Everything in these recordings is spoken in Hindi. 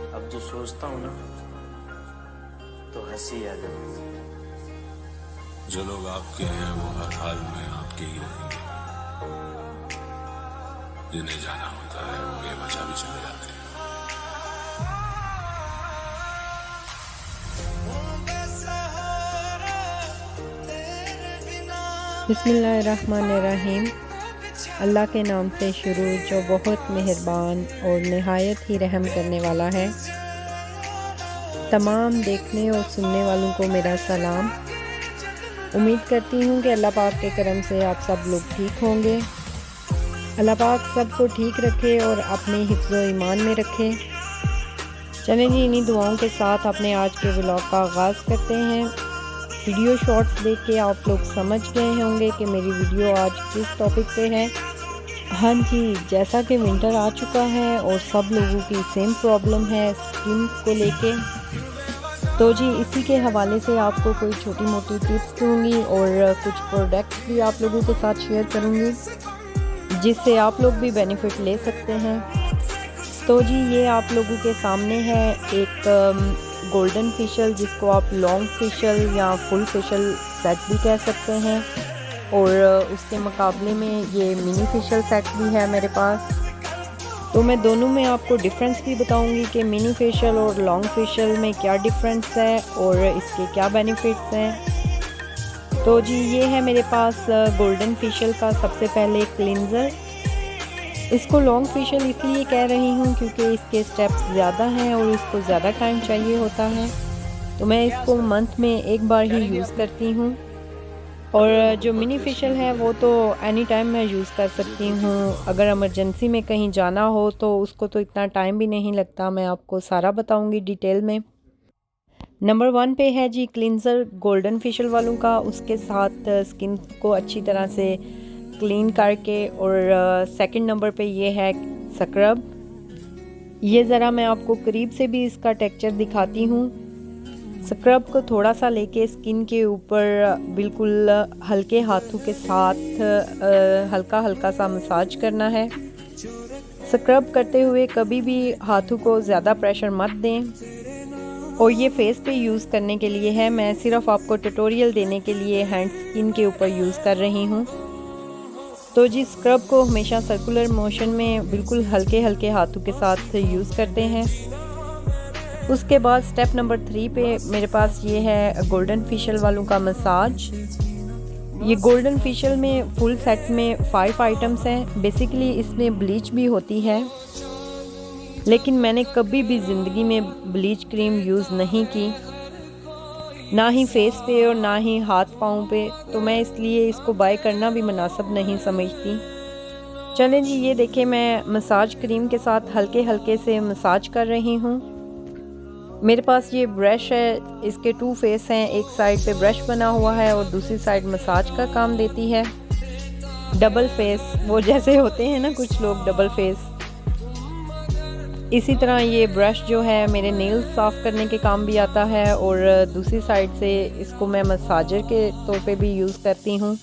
अब जो सोचता हूँ ना तो हंसी आ जाती है। जो लोग आपके हैं वो हर हाल में आपके ही रहेंगे। जिन्हें जाना होता है वो बेवजह भी चले जाते हैं। बिस्मिल्लाहिर्रहमानिर्रहीम। अल्लाह के नाम से शुरू जो बहुत मेहरबान और नहायत ही रहम करने वाला है। तमाम देखने और सुनने वालों को मेरा सलाम। उम्मीद करती हूँ कि अल्लाह पाक के करम से आप सब लोग ठीक होंगे। अल्लाह पाक सबको ठीक रखे और अपने हिफ्ज़ व ईमान में रखे। चलें जी, इन्हीं दुआओं के साथ अपने आज के व्लॉग का आगाज़ करते हैं। वीडियो शॉर्ट्स देख के आप लोग समझ गए होंगे कि मेरी वीडियो आज किस टॉपिक पे है। हाँ जी, जैसा कि विंटर आ चुका है और सब लोगों की सेम प्रॉब्लम है स्किन को लेके, तो जी इसी के हवाले से आपको कोई छोटी मोटी टिप्स दूंगी और कुछ प्रोडक्ट्स भी आप लोगों के साथ शेयर करूंगी जिससे आप लोग भी बेनिफिट ले सकते हैं। तो जी ये आप लोगों के सामने है एक गोल्डन फेशियल, जिसको आप लॉन्ग फेशियल या फुल फेशियल सेट भी कह सकते हैं, और उसके मुकाबले में ये मिनी फेशियल सेट भी है मेरे पास। तो मैं दोनों में आपको डिफरेंस भी बताऊंगी कि मिनी फेशियल और लॉन्ग फेशियल में क्या डिफरेंस है और इसके क्या बेनिफिट्स हैं। तो जी ये है मेरे पास गोल्डन फेशियल का सबसे पहले क्लींजर। इसको लॉन्ग फेशियल इसलिए कह रही हूँ क्योंकि इसके स्टेप्स ज़्यादा हैं और इसको ज़्यादा टाइम चाहिए होता है। तो मैं इसको मंथ में एक बार ही यूज़ करती हूँ, और जो मिनी फेशियल है वो तो एनी टाइम मैं यूज़ कर सकती हूँ। अगर इमरजेंसी में कहीं जाना हो तो उसको तो इतना टाइम भी नहीं लगता। मैं आपको सारा बताऊँगी डिटेल में। नंबर 1 पे है जी क्लींजर गोल्डन फेशियल वालों का, उसके साथ स्किन को अच्छी तरह से क्लीन करके। और सेकंड नंबर पे ये है स्क्रब। ये ज़रा मैं आपको करीब से भी इसका टेक्सचर दिखाती हूँ। स्क्रब को थोड़ा सा लेके स्किन के ऊपर बिल्कुल हल्के हाथों के साथ हल्का हल्का सा मसाज करना है। स्क्रब करते हुए कभी भी हाथों को ज़्यादा प्रेशर मत दें। और ये फेस पे यूज़ करने के लिए है, मैं सिर्फ आपको ट्यूटोरियल देने के लिए हैंड स्किन के ऊपर यूज़ कर रही हूँ। तो जी स्क्रब को हमेशा सर्कुलर मोशन में बिल्कुल हल्के हल्के हाथों के साथ यूज़ करते हैं। उसके बाद स्टेप नंबर 3 पे मेरे पास ये है गोल्डन फेशियल वालों का मसाज। ये गोल्डन फेशियल में फुल सेट में 5 आइटम्स हैं। बेसिकली इसमें ब्लीच भी होती है, लेकिन मैंने कभी भी ज़िंदगी में ब्लीच क्रीम यूज़ नहीं की, ना ही फेस पे और ना ही हाथ पाँव पे, तो मैं इसलिए इसको बाय करना भी मुनासिब नहीं समझती। चलें जी ये देखें, मैं मसाज क्रीम के साथ हल्के हल्के से मसाज कर रही हूँ। मेरे पास ये ब्रश है, इसके 2 फेस हैं। एक साइड पे ब्रश बना हुआ है और दूसरी साइड मसाज का काम देती है। डबल फेस वो जैसे होते हैं ना कुछ लोग, डबल फेस। इसी तरह ये ब्रश जो है मेरे नेल्स साफ़ करने के काम भी आता है, और दूसरी साइड से इसको मैं मसाजर के तौर पे भी यूज़ करती हूँ।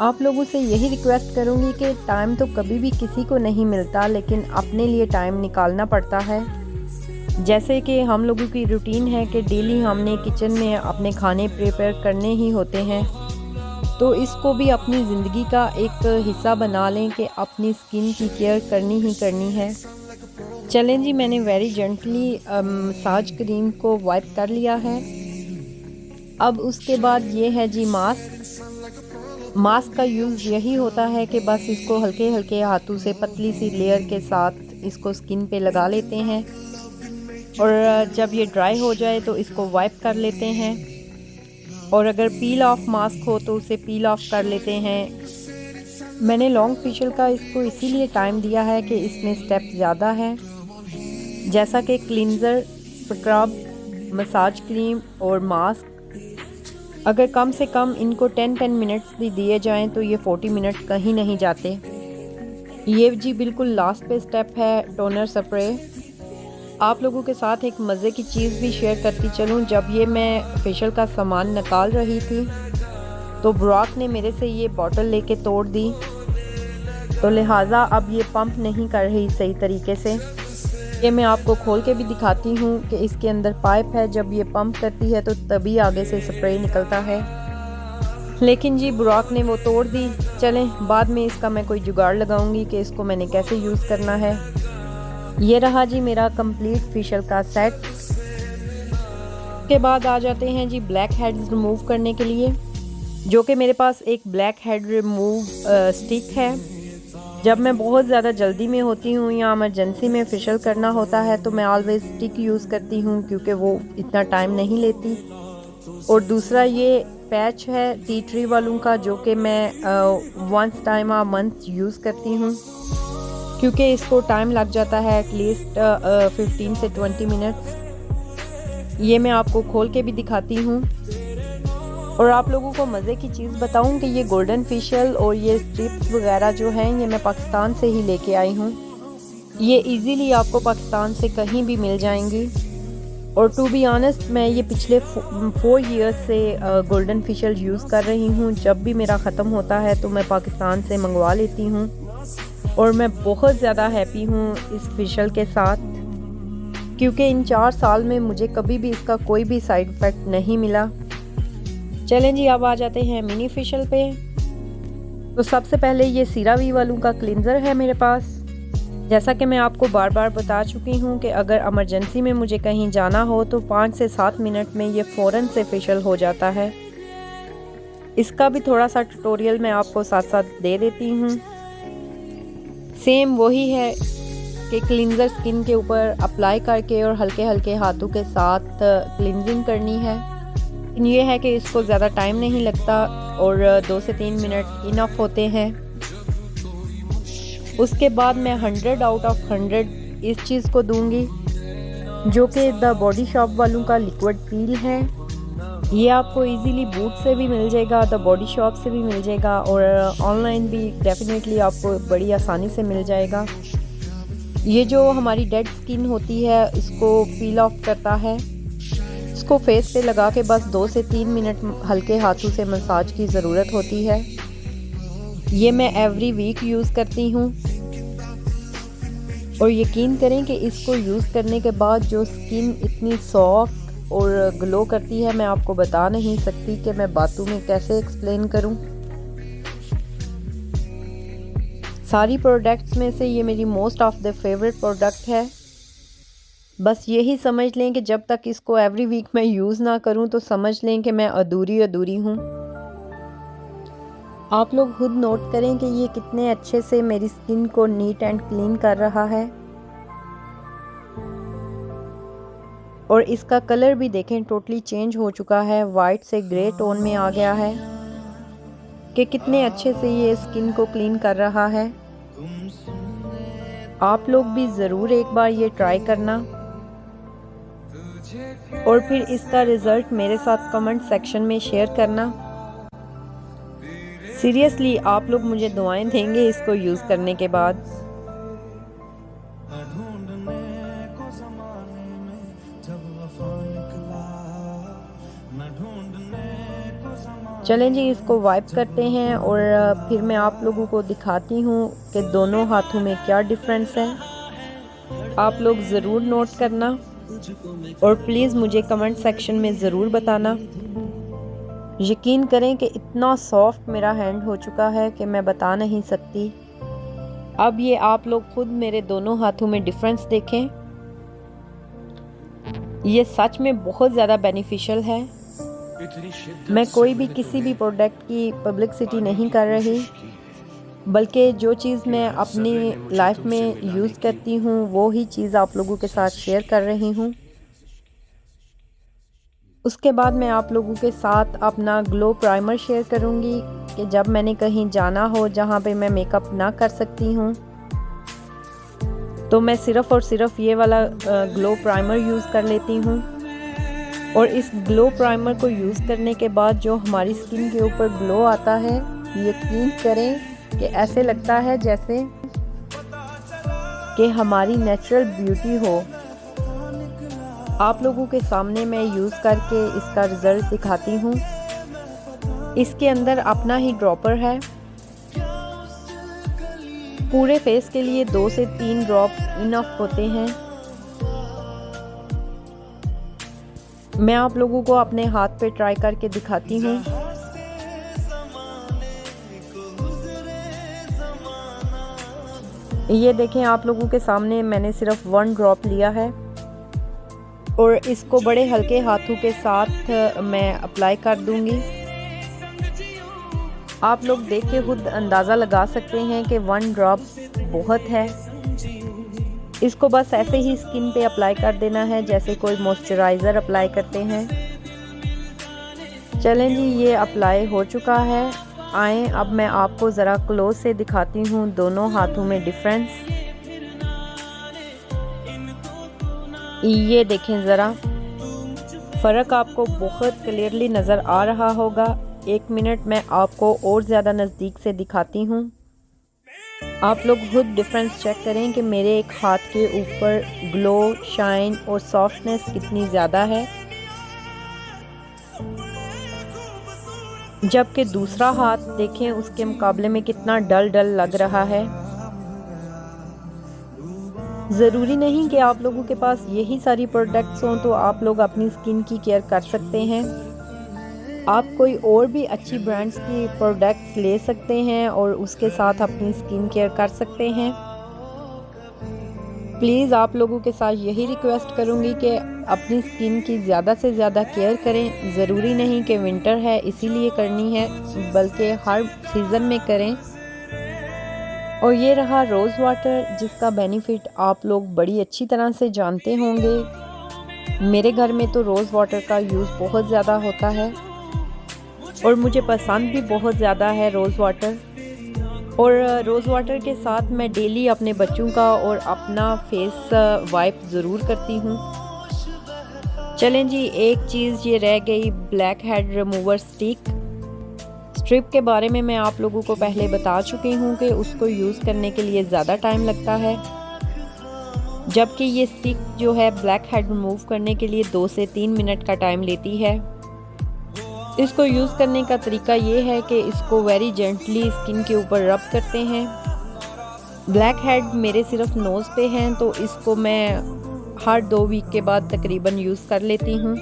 आप लोगों से यही रिक्वेस्ट करूँगी कि टाइम तो कभी भी किसी को नहीं मिलता, लेकिन अपने लिए टाइम निकालना पड़ता है। जैसे कि हम लोगों की रूटीन है कि डेली हमने किचन में अपने खाने प्रिपेयर करने ही होते हैं, तो इसको भी अपनी ज़िंदगी का एक हिस्सा बना लें कि अपनी स्किन की केयर करनी ही करनी है। चलें जी मैंने वेरी जेंटली मसाज क्रीम को वाइप कर लिया है। अब उसके बाद ये है जी मास्क। मास्क का यूज़ यही होता है कि बस इसको हल्के हल्के हाथों से पतली सी लेयर के साथ इसको स्किन पे लगा लेते हैं, और जब ये ड्राई हो जाए तो इसको वाइप कर लेते हैं। और अगर पील ऑफ मास्क हो तो उसे पील ऑफ कर लेते हैं। मैंने लॉन्ग फेशियल का इसको इसीलिए टाइम दिया है कि इसमें स्टेप ज़्यादा है, जैसा कि क्लींजर, स्क्रब, मसाज क्रीम और मास्क। अगर कम से कम इनको 10 मिनट्स भी दिए जाएं तो ये 40 मिनट कहीं नहीं जाते। ये जी बिल्कुल लास्ट पे स्टेप है टोनर स्प्रे। आप लोगों के साथ एक मज़े की चीज़ भी शेयर करती चलूं। जब ये मैं फेशियल का सामान निकाल रही थी तो ब्रॉक ने मेरे से ये बॉटल लेके तोड़ दी, तो लिहाजा अब ये पंप नहीं कर रही सही तरीके से। ये मैं आपको खोल के भी दिखाती हूँ कि इसके अंदर पाइप है, जब ये पंप करती है तो तभी आगे से स्प्रे निकलता है। लेकिन जी बुराक ने वो तोड़ दी। चलें बाद में इसका मैं कोई जुगाड़ लगाऊंगी कि इसको मैंने कैसे यूज़ करना है। ये रहा जी मेरा कंप्लीट फेशियल का सेट। के बाद आ जाते हैं जी ब्लैक हेड्स रिमूव करने के लिए, जो कि मेरे पास एक ब्लैक हेड रिमूव स्टिक है। जब मैं बहुत ज़्यादा जल्दी में होती हूँ या इमरजेंसी में फेशियल करना होता है तो मैं ऑलवेज स्टिक यूज़ करती हूँ, क्योंकि वो इतना टाइम नहीं लेती। और दूसरा ये पैच है टी ट्री वालों का, जो कि मैं वंस टाइम आ मंथ यूज़ करती हूँ, क्योंकि इसको टाइम लग जाता है एटलीस्ट 15 से 20 मिनट्स। ये मैं आपको खोल के भी दिखाती हूँ। और आप लोगों को मज़े की चीज़ बताऊँ कि ये गोल्डन फेशियल और ये स्ट्रिप्स वगैरह जो हैं ये मैं पाकिस्तान से ही लेके आई हूँ। ये इजीली आपको पाकिस्तान से कहीं भी मिल जाएंगी। और टू बी ऑनेस्ट मैं ये पिछले 4 ईयर्स से गोल्डन फेशियल यूज़ कर रही हूँ। जब भी मेरा ख़त्म होता है तो मैं पाकिस्तान से मंगवा लेती हूँ और मैं बहुत ज़्यादा हैप्पी हूँ इस फेशियल के साथ, क्योंकि इन 4 साल में मुझे कभी भी इसका कोई भी साइड इफ़ेक्ट नहीं मिला। चलें जी अब आ जाते हैं मिनी फेशियल पे। तो सबसे पहले ये सीरावी वालों का क्लिनज़र है मेरे पास। जैसा कि मैं आपको बार बार बता चुकी हूँ कि अगर इमरजेंसी में मुझे कहीं जाना हो तो 5 से 7 मिनट में ये फ़ौरन से फेशियल हो जाता है। इसका भी थोड़ा सा ट्यूटोरियल मैं आपको साथ साथ दे देती हूँ। सेम वही है कि क्लिनज़र स्किन के ऊपर अप्लाई करके और हल्के हल्के हाथों के साथ क्लिनजिंग करनी है। ये है कि इसको ज़्यादा टाइम नहीं लगता और 2 से 3 मिनट इनफ होते हैं। उसके बाद मैं 100 आउट ऑफ 100 इस चीज़ को दूंगी, जो कि द बॉडी शॉप वालों का लिक्विड पील है। ये आपको इजीली बूट से भी मिल जाएगा, द बॉडी शॉप से भी मिल जाएगा और ऑनलाइन भी डेफिनेटली आपको बड़ी आसानी से मिल जाएगा। ये जो हमारी डेड स्किन होती है इसको पील ऑफ करता है। इसको फेस पे लगा के बस 2 से 3 मिनट हल्के हाथों से मसाज की ज़रूरत होती है। ये मैं एवरी वीक यूज़ करती हूँ और यकीन करें कि इसको यूज़ करने के बाद जो स्किन इतनी सॉफ्ट और ग्लो करती है, मैं आपको बता नहीं सकती कि मैं बातों में कैसे एक्सप्लेन करूँ। सारी प्रोडक्ट्स में से ये मेरी most of the favourite product है। बस यही समझ लें कि जब तक इसको एवरी वीक मैं यूज़ ना करूं तो समझ लें कि मैं अधूरी हूं। आप लोग खुद नोट करें कि ये कितने अच्छे से मेरी स्किन को नीट एंड क्लीन कर रहा है। और इसका कलर भी देखें टोटली चेंज हो चुका है, वाइट से ग्रे टोन में आ गया है कि कितने अच्छे से ये स्किन को क्लीन कर रहा है। आप लोग भी ज़रूर एक बार ये ट्राई करना और फिर इसका रिज़ल्ट मेरे साथ कमेंट सेक्शन में शेयर करना। सीरियसली आप लोग मुझे दुआएं देंगे इसको यूज़ करने के बाद। चलें जी इसको वाइप करते हैं और फिर मैं आप लोगों को दिखाती हूँ कि दोनों हाथों में क्या डिफरेंस है। आप लोग ज़रूर नोट करना और प्लीज़ मुझे कमेंट सेक्शन में ज़रूर बताना। यकीन करें कि इतना सॉफ्ट मेरा हैंड हो चुका है कि मैं बता नहीं सकती। अब ये आप लोग खुद मेरे दोनों हाथों में डिफरेंस देखें। ये सच में बहुत ज़्यादा बेनिफिशियल है। मैं कोई भी किसी भी प्रोडक्ट की पब्लिसिटी नहीं कर रही, बल्कि जो चीज़ मैं अपनी लाइफ में यूज़ करती हूँ वो ही चीज़ आप लोगों के साथ शेयर कर रही हूँ। उसके बाद मैं आप लोगों के साथ अपना ग्लो प्राइमर शेयर करूँगी कि जब मैंने कहीं जाना हो जहाँ पे मैं मेकअप ना कर सकती हूँ तो मैं सिर्फ़ और सिर्फ ये वाला ग्लो प्राइमर यूज़ कर लेती हूँ। और इस ग्लो प्राइमर को यूज़ करने के बाद जो हमारी स्किन के ऊपर ग्लो आता है, यकीन करें कि ऐसे लगता है जैसे कि हमारी नेचुरल ब्यूटी हो। आप लोगों के सामने मैं यूज़ करके इसका रिज़ल्ट दिखाती हूँ। इसके अंदर अपना ही ड्रॉपर है। पूरे फेस के लिए 2 से 3 ड्रॉप इनफ होते हैं। मैं आप लोगों को अपने हाथ पे ट्राई करके दिखाती हूँ। ये देखें, आप लोगों के सामने मैंने सिर्फ 1 ड्रॉप लिया है और इसको बड़े हल्के हाथों के साथ मैं अप्लाई कर दूंगी। आप लोग देख के खुद अंदाज़ा लगा सकते हैं कि 1 ड्रॉप बहुत है। इसको बस ऐसे ही स्किन पे अप्लाई कर देना है जैसे कोई मॉइस्चराइज़र अप्लाई करते हैं। चलें जी, ये अप्लाई हो चुका है। आएँ अब मैं आपको ज़रा क्लोज से दिखाती हूँ दोनों हाथों में डिफरेंस। ये देखें ज़रा, फ़र्क आपको बहुत क्लियरली नज़र आ रहा होगा। 1 मिनट मैं आपको और ज़्यादा नज़दीक से दिखाती हूँ। आप लोग खुद डिफरेंस चेक करें कि मेरे एक हाथ के ऊपर ग्लो, शाइन और सॉफ्टनेस कितनी ज़्यादा है, जबकि दूसरा हाथ देखें उसके मुकाबले में कितना डल डल लग रहा है। ज़रूरी नहीं कि आप लोगों के पास यही सारी प्रोडक्ट्स हों तो आप लोग अपनी स्किन की केयर कर सकते हैं। आप कोई और भी अच्छी ब्रांड्स की प्रोडक्ट्स ले सकते हैं और उसके साथ अपनी स्किन केयर कर सकते हैं। प्लीज़ आप लोगों के साथ यही रिक्वेस्ट करूँगी कि अपनी स्किन की ज़्यादा से ज़्यादा केयर करें। ज़रूरी नहीं कि विंटर है इसीलिए करनी है, बल्कि हर सीज़न में करें। और ये रहा रोज़ वाटर, जिसका बेनिफिट आप लोग बड़ी अच्छी तरह से जानते होंगे। मेरे घर में तो रोज़ वाटर का यूज़ बहुत ज़्यादा होता है और मुझे पसंद भी बहुत ज़्यादा है रोज़ वाटर। और रोज़ वाटर के साथ मैं डेली अपने बच्चों का और अपना फेस वाइप ज़रूर करती हूँ। चलें जी, एक चीज़ ये रह गई, ब्लैक हेड रिमूवर स्ट्रिप के बारे में मैं आप लोगों को पहले बता चुकी हूँ कि उसको यूज़ करने के लिए ज़्यादा टाइम लगता है, जबकि ये स्टिक जो है ब्लैक हेड रिमूव करने के लिए 2 से 3 मिनट का टाइम लेती है। इसको यूज़ करने का तरीका ये है कि इसको वेरी जेंटली स्किन के ऊपर रब करते हैं। ब्लैक हेड मेरे सिर्फ नोज़ पे हैं तो इसको मैं हर 2 वीक के बाद तकरीबन यूज़ कर लेती हूँ।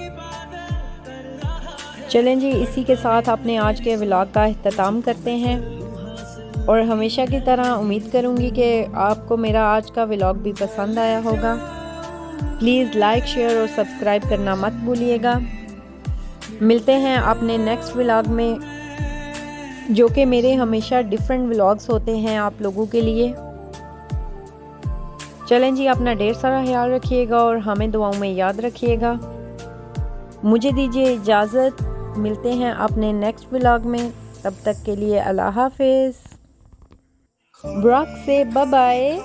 चलें जी, इसी के साथ अपने आज के व्लॉग का इख्तिताम करते हैं और हमेशा की तरह उम्मीद करूँगी कि आपको मेरा आज का व्लॉग भी पसंद आया होगा। प्लीज़ लाइक, शेयर और सब्सक्राइब करना मत भूलिएगा। मिलते हैं अपने नेक्स्ट व्लॉग में, जो कि मेरे हमेशा डिफरेंट व्लॉग्स होते हैं आप लोगों के लिए। चलें जी, अपना ढेर सारा ख्याल रखिएगा और हमें दुआओं में याद रखिएगा। मुझे दीजिए इजाज़त, मिलते हैं अपने नेक्स्ट व्लॉग में। तब तक के लिए अल्लाह हाफिज़। ब्रॉक से बाय बाय।